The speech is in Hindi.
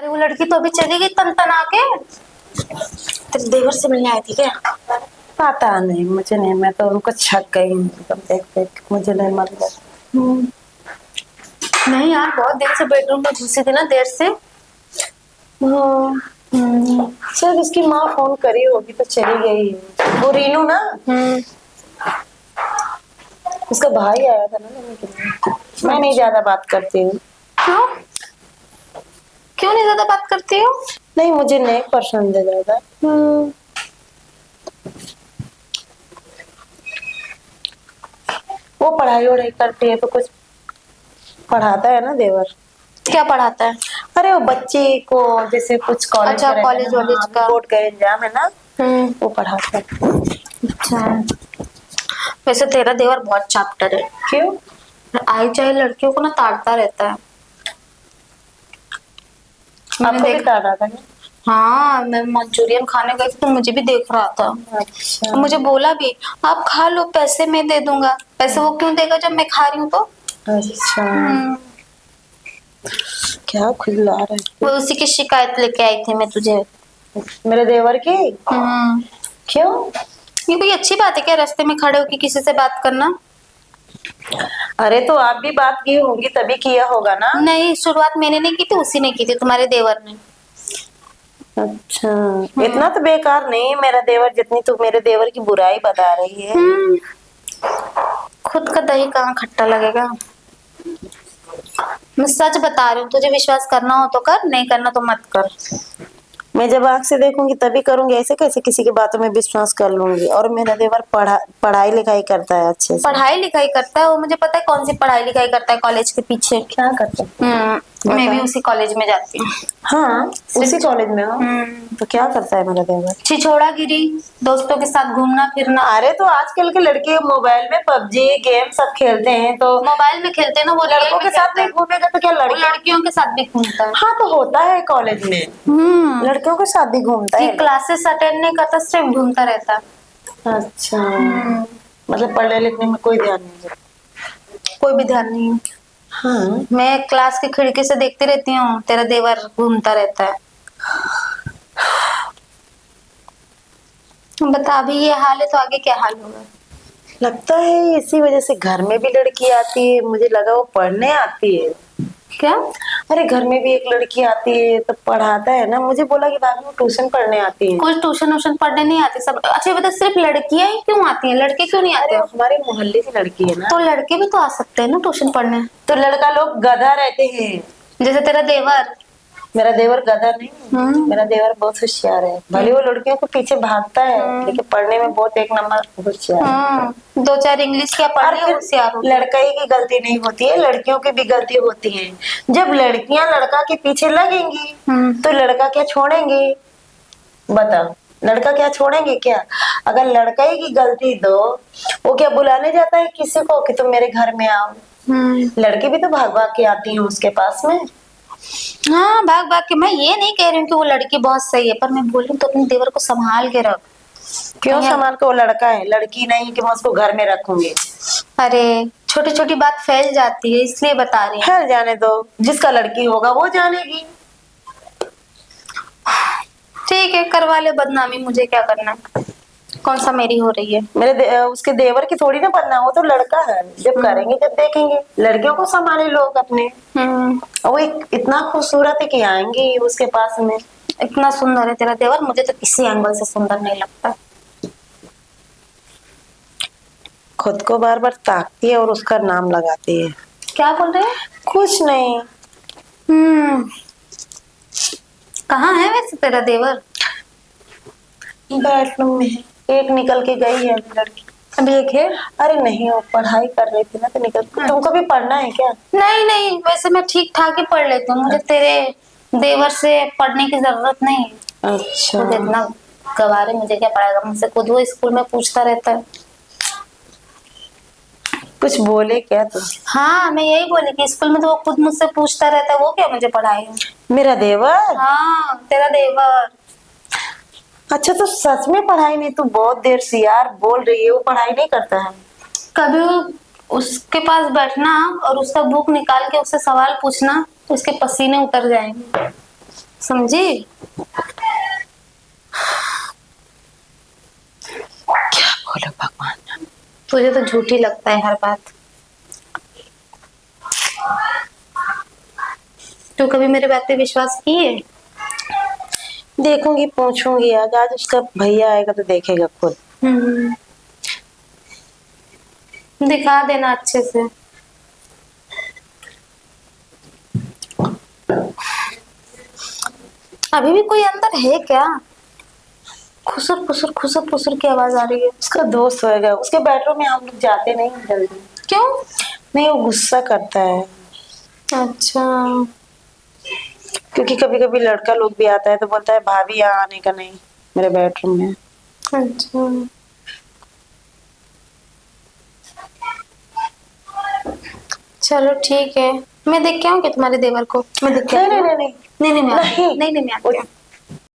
अरे वो लड़की तो अभी चली गई तन तना के। तेरे देवर से मिलने आई थी क्या? पता नहीं, मुझे नहीं, मैं तो उनको छक गई हूँ एकदम देख देख, मुझे नहीं मतलब। नहीं यार, बहुत देर से बेडरूम में घुसी थी ना, देर से। हाँ, शायद उसकी माँ फोन करी होगी तो चली गई है। वो रीनू ना, उसका भाई आया था ना लेने के लिए। मैं नहीं ज्यादा बात करती हूँ। क्यों? क्यों नहीं ज्यादा बात करती हो? नहीं, मुझे नहीं पसंद है ज्यादा। वो पढ़ाई वढ़ाई करती है तो कुछ पढ़ाता है ना देवर। क्या पढ़ाता है? अरे वो बच्चे को जैसे कुछ कॉलेज अच्छा, में रहता है कॉलेज ना, वॉलेज हाँ, का। बोर्ड का एग्जाम है ना, वो पढ़ाता है। अच्छा। वैसे तेरा देवर बहुत चाप्टर है। क्यों? आई चाहे लड़कियों को ना ताड़ता रहता है। मैंने आपको भी देखा। डांटा रहा था क्या? हाँ, मैं मंचूरियन खाने गई थी तो मुझे भी देख रहा था। अच्छा। मुझे बोला भी, आप खा लो, पैसे मैं दे दूंगा। पैसे वो क्यों देगा जब मैं खा रही हूँ तो? अच्छा, क्या खुजला रहा वो है? उसी की शिकायत लेके आई थी मैं तुझे। मेरे देवर की? क्यों? ये कोई अच्छी बात है क्या, रास्ते में खड़े होके किसी से बात करना? अरे तो आप भी बात की होगी तभी किया होगा ना। नहीं, शुरुआत मैंने नहीं की थी, उसी ने की थी, तुम्हारे देवर ने। अच्छा, इतना तो बेकार नहीं मेरा देवर जितनी तू मेरे देवर की बुराई बता रही है। खुद का दही कहाँ खट्टा लगेगा। मैं सच बता रही हूँ, तुझे विश्वास करना हो तो कर, नहीं करना तो मत कर। मैं जब आंख से देखूंगी तभी करूंगी, ऐसे कैसे किसी की बातों में विश्वास कर लूंगी। और मेरा देवर पढ़ाई लिखाई करता है अच्छे से। पढ़ाई लिखाई करता है वो, मुझे पता है कौन सी पढ़ाई लिखाई करता है कॉलेज के पीछे। क्या करता है? मैं भी बता। उसी कॉलेज में जाती हूँ। हाँ, उसी कॉलेज में हो? तो क्या करता है मेरा देवर? छिछोड़ा गिरी, दोस्तों के साथ घूमना फिरना। अरे तो आजकल के लड़के मोबाइल में पबजी गेम सब खेलते हैं, तो मोबाइल में खेलते हैं ना, वो लड़कों के साथ नहीं घूमेगा तो क्या वो लड़कियों के साथ भी घूमता है। हाँ तो होता है कॉलेज में, लड़कियों के साथ भी घूमता कि है। क्लासेस अटेंड नहीं करता, सिर्फ घूमता रहता। अच्छा, मतलब पढ़ने लिखने में कोई ध्यान नहीं है। कोई भी ध्यान नहीं है। हाँ, मैं क्लास की खिड़की से देखती रहती हूँ, तेरा देवर घूमता रहता है। बता, अभी ये हाल है तो आगे क्या हाल होगा? लगता है इसी वजह से घर में भी लड़की आती है। मुझे लगा वो पढ़ने आती है। क्या? अरे घर में भी एक लड़की आती है तो पढ़ाता है ना। मुझे बोला कि बाद में ट्यूशन पढ़ने आती है। कुछ ट्यूशन व्यूशन पढ़ने नहीं आती सब। अच्छा बता, सिर्फ लड़कियां ही क्यों आती हैं, लड़के क्यों नहीं आते? अरे हमारे मोहल्ले की लड़की है ना। तो लड़के भी तो आ सकते हैं ना ट्यूशन पढ़ने। तो लड़का लोग गधा रहते हैं। जैसे तेरा देवर। मेरा देवर गधा नहीं, मेरा देवर बहुत होशियार है। भले वो लड़कियों के पीछे भागता है लेकिन पढ़ने में बहुत एक नंबर होशियार है। दो चार इंग्लिश क्या पढ़ लिया, होशियार हो गया। लड़का ही की गलती नहीं होती है, लड़कियों की भी गलती होती है। जब लड़कियां लड़का के पीछे लगेंगी तो लड़का क्या छोड़ेंगे? बता, लड़का क्या छोड़ेंगे क्या? अगर लड़का ही की गलती दो, वो क्या बुलाने जाता है किसी को कि तुम मेरे घर में आओ? लड़की भी तो भाग भाग के आती है उसके पास में। हाँ, भाग भाग के। मैं ये नहीं कह रही हूँ कि वो लड़की बहुत सही है, पर मैं बोल रही हूँ तो अपने देवर को संभाल के रख। क्यों संभाल के? वो लड़का है, लड़की नहीं कि मैं उसको घर में रखूंगी। अरे छोटी छोटी बात फैल जाती है, इसलिए बता रही हूँ। खैर जाने दो, जिसका लड़की होगा वो जानेगी। ठीक है, करवा ले बदनामी, मुझे क्या करना है? कौन सा मेरी हो रही है? उसके देवर की थोड़ी ना बनना, वो तो लड़का है। जब करेंगे जब देखेंगे। लड़कियों को संभाले लोग अपने। और वो इतना खूबसूरत है कि आएंगे उसके पास में। इतना सुंदर है तेरा देवर, मुझे तो किसी एंगल से सुंदर नहीं लगता। खुद को बार बार ताकती है और उसका नाम लगाती है। क्या बोल रहे हैं? कुछ नहीं। कहाँ है वैसे तेरा देवर? बेडरूम में है। एक निकल के गई है लड़की। अभी एक है? अरे नहीं, वो पढ़ाई कर रही थी ना तो निकल। तुमको भी पढ़ना है क्या? नहीं नहीं, वैसे मैं ठीक ठाक ही पढ़ लेती हूँ, मुझे तेरे देवर से पढ़ने की जरूरत नहीं है। अच्छा, खुद इतना गवार है, मुझे क्या पढ़ाएगा? मुझसे खुद वो स्कूल में पूछता रहता है। कुछ बोले क्या तुम? हाँ, मैं यही बोली कि स्कूल में तो वो खुद मुझसे पूछता रहता है, वो क्या मुझे पढ़ाएगा? मेरा देवर? हाँ, तेरा देवर। अच्छा, तो सच में पढ़ाई नहीं? तू बहुत देर से यार बोल रही है वो पढ़ाई नहीं करता है। कभी उसके पास बैठना और उसका बुक निकाल के उससे सवाल पूछना तो उसके पसीने उतर जाएंगे। समझी? क्या बोलो भगवान। तुझे तो झूठी लगता है हर बात। तू कभी मेरे बात पे विश्वास की है? देखूंगी, पूछूंगी आज। आज उसका भैया आएगा तो देखेगा खुद। दिखा देना अच्छे से। अभी भी कोई अंदर है क्या? खुसुर खुसुर खुसुर खुसुर की आवाज आ रही है। उसका दोस्त होएगा। उसके बेडरूम में हम लोग जाते नहीं जल्दी। क्यों? नहीं, वो गुस्सा करता है। अच्छा। क्योंकि कभी कभी लड़का लोग भी आता है तो बोलता है भाभी यहाँ आने का नहीं, मेरे बेडरूम में। अच्छा, चलो ठीक है। मैं देख के आऊँ क्या तुम्हारे देवर को? मैं देख के नहीं आती नहीं हूँ। नहीं नहीं नहीं नहीं मैं आती हूँ। नहीं, नहीं नहीं मैं आती हूँ।